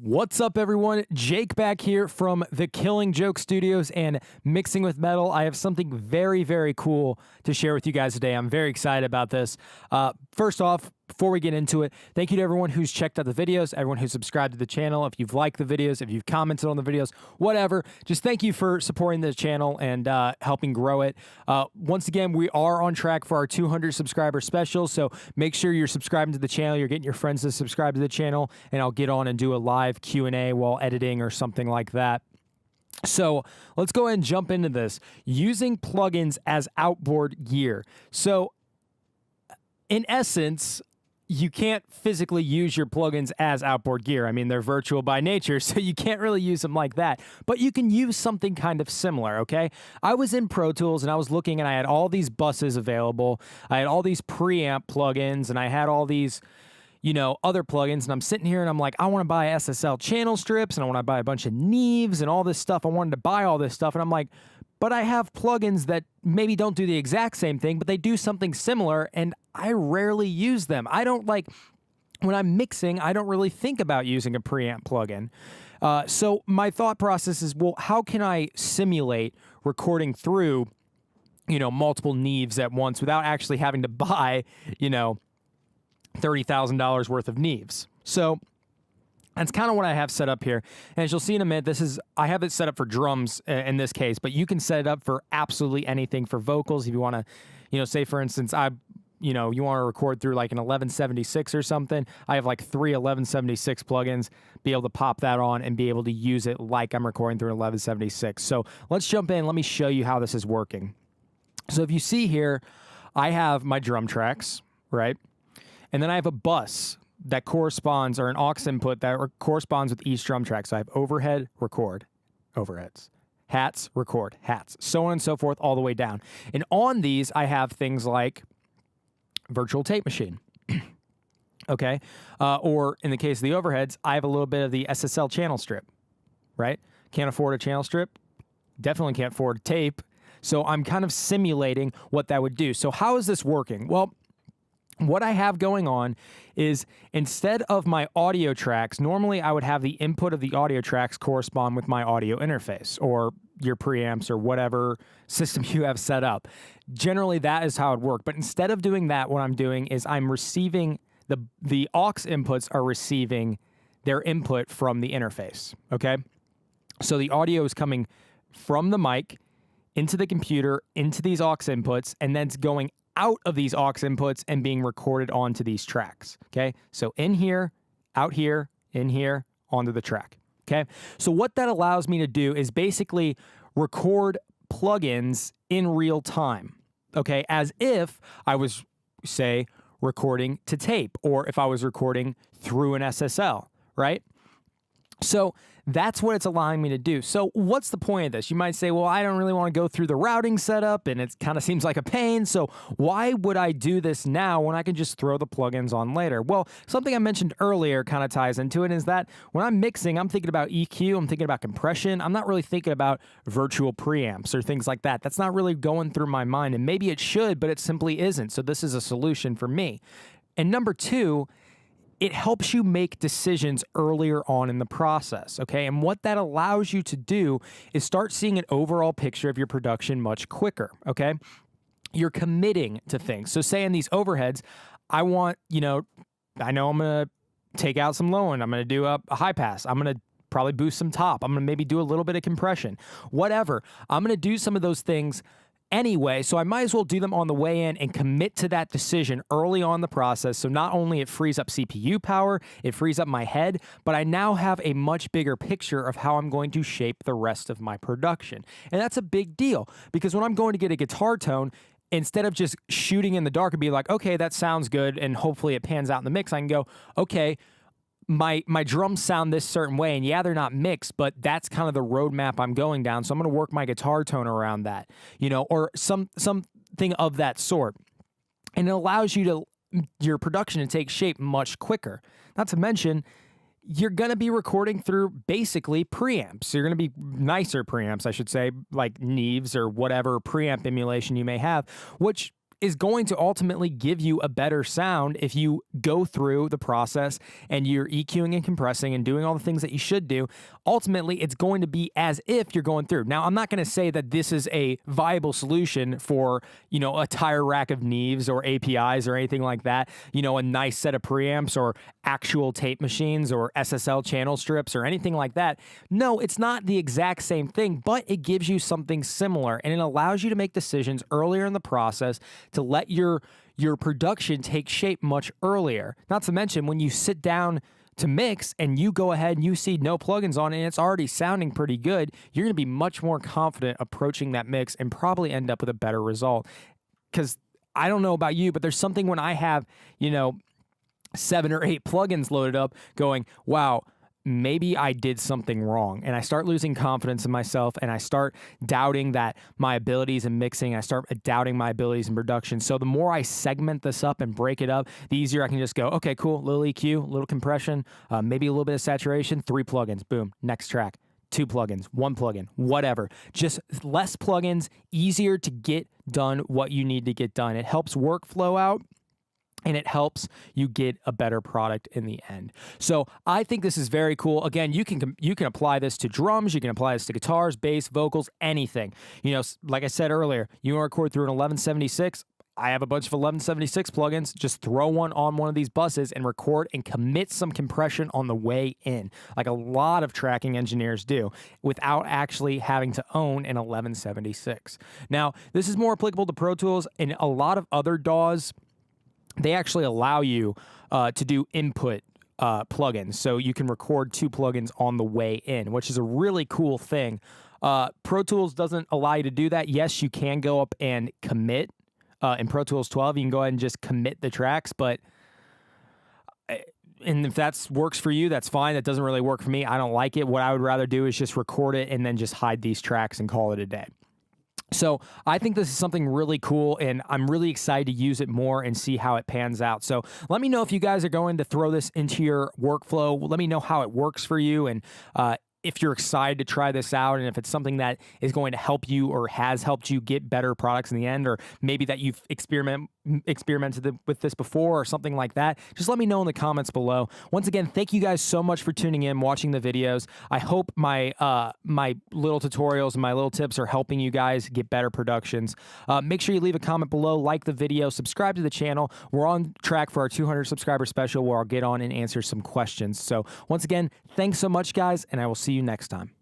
What's up, everyone? Jake back here from the Killing Joke Studios and Mixing with Metal. I have something very, very cool to share with you guys today. I'm very excited about this. First off, before we get into it, thank you to everyone who's checked out the videos, everyone who's subscribed to the channel. If you've liked the videos, if you've commented on the videos, whatever, just thank you for supporting the channel and helping grow it. Once again, we are on track for our 200 subscriber special, so make sure you're subscribing to the channel, you're getting your friends to subscribe to the channel, and I'll get on and do a live Q&A while editing or something like that. So let's go ahead and jump into this. Using plugins as outboard gear. So in essence, you can't physically use your plugins as outboard gear. I mean, they're virtual by nature, so you can't really use them like that. But you can use something kind of similar, okay? I was in Pro Tools, and I was looking, and I had all these buses available. I had all these preamp plugins, and I had all these, you know, other plugins, and I'm sitting here, and I'm like, I want to buy SSL channel strips, and I want to buy a bunch of Neves and all this stuff. I wanted to buy all this stuff, and I'm like, but I have plugins that maybe don't do the exact same thing, but they do something similar, and I rarely use them. I don't like, when I'm mixing, I don't really think about using a preamp plugin. So my thought process is, well, how can I simulate recording through, you know, multiple Neves at once without actually having to buy, you know, $30,000 worth of Neves? So that's kind of what I have set up here. And as you'll see in a minute, I have it set up for drums in this case, but you can set it up for absolutely anything for vocals. If you want to, you know, say for instance, you want to record through like an 1176 or something. I have like 3 1176 plugins, be able to pop that on and be able to use it like I'm recording through an 1176. So let's jump in. Let me show you how this is working. So if you see here, I have my drum tracks, right? And then I have a bus that corresponds, or an aux input that corresponds with each drum track. So I have overhead, record, overheads, hats, record, hats, so on and so forth, all the way down. And on these, I have things like virtual tape machine, okay? Or in the case of the overheads, I have a little bit of the SSL channel strip, right? Can't afford a channel strip, definitely can't afford a tape. So I'm kind of simulating what that would do. So how is this working? Well, what I have going on is, instead of my audio tracks, normally I would have the input of the audio tracks correspond with my audio interface or your preamps or whatever system you have set up. Generally, that is how it works. But instead of doing that, what I'm doing is I'm receiving, the aux inputs are receiving their input from the interface, okay? So the audio is coming from the mic into the computer, into these aux inputs, and then it's going out of these aux inputs and being recorded onto these tracks, okay? So in here, out here, in here, onto the track, okay? So what that allows me to do is basically record plugins in real time, okay? As if I was, say, recording to tape, or if I was recording through an SSL, right? So that's what it's allowing me to do. So what's the point of this? You might say, well, I don't really want to go through the routing setup, and it kind of seems like a pain. So why would I do this now when I can just throw the plugins on later? Well, something I mentioned earlier kind of ties into it, is that when I'm mixing, I'm thinking about EQ, I'm thinking about compression. I'm not really thinking about virtual preamps or things like that. That's not really going through my mind, and maybe it should, but it simply isn't. So this is a solution for me. And number two, it helps you make decisions earlier on in the process, okay? And what that allows you to do is start seeing an overall picture of your production much quicker, okay? You're committing to things. So say in these overheads, I want, you know, I know I'm going to take out some low end. I'm going to do a high pass. I'm going to probably boost some top. I'm going to maybe do a little bit of compression, whatever. I'm going to do some of those things anyway, so I might as well do them on the way in and commit to that decision early on in the process. So not only it frees up CPU power, it frees up my head, but I now have a much bigger picture of how I'm going to shape the rest of my production. And that's a big deal, because when I'm going to get a guitar tone, instead of just shooting in the dark and be like, okay, that sounds good, and hopefully it pans out in the mix, I can go, okay, my drums sound this certain way, and yeah, they're not mixed, but that's kind of the roadmap I'm going down, so I'm going to work my guitar tone around that, you know, or something of that sort. And it allows your production to take shape much quicker. Not to mention, you're going to be recording through basically preamps. You're going to be nicer preamps, I should say, like Neves or whatever preamp emulation you may have, which is going to ultimately give you a better sound if you go through the process and you're EQing and compressing and doing all the things that you should do. Ultimately, it's going to be as if you're going through. Now, I'm not going to say that this is a viable solution for, a tire rack of Neves or APIs or anything like that, a nice set of preamps or actual tape machines or SSL channel strips or anything like that. No, it's not the exact same thing, but it gives you something similar, and it allows you to make decisions earlier in the process to let your production take shape much earlier. Not to mention, when you sit down to mix and you go ahead and you see no plugins on it and it's already sounding pretty good, you're going to be much more confident approaching that mix and probably end up with a better result. Because I don't know about you, but there's something when I have, 7 or 8 plugins loaded up going, wow, maybe I did something wrong. And I start losing confidence in myself, and I start doubting that my abilities in mixing, I start doubting my abilities in production. So the more I segment this up and break it up, the easier I can just go, okay, cool, little EQ, little compression, maybe a little bit of saturation, 3 plugins, boom, next track. 2 plugins, 1 plugin, whatever. Just less plugins, easier to get done what you need to get done. It helps workflow out, and it helps you get a better product in the end. So I think this is very cool. Again, you can apply this to drums, you can apply this to guitars, bass, vocals, anything. Like I said earlier, you want to record through an 1176. I have a bunch of 1176 plugins. Just throw one on one of these buses and record and commit some compression on the way in, like a lot of tracking engineers do, without actually having to own an 1176. Now, this is more applicable to Pro Tools, and a lot of other DAWs, they actually allow you to do input plugins. So you can record 2 plugins on the way in, which is a really cool thing. Pro Tools doesn't allow you to do that. Yes, you can go up and commit. In Pro Tools 12, you can go ahead and just commit the tracks, and if that works for you, that's fine. That doesn't really work for me. I don't like it. What I would rather do is just record it and then just hide these tracks and call it a day. So I think this is something really cool, and I'm really excited to use it more and see how it pans out. So let me know if you guys are going to throw this into your workflow. Let me know how it works for you, and if you're excited to try this out, and if it's something that is going to help you or has helped you get better products in the end, or maybe that you've experimented with this before or something like that, just let me know in the comments below. Once again, thank you guys so much for tuning in, watching the videos. I hope my my little tutorials and my little tips are helping you guys get better productions. Make sure you leave a comment below, like the video, subscribe to the channel. We're on track for our 200 subscriber special where I'll get on and answer some questions. So once again, thanks so much, guys, and I will see you next time.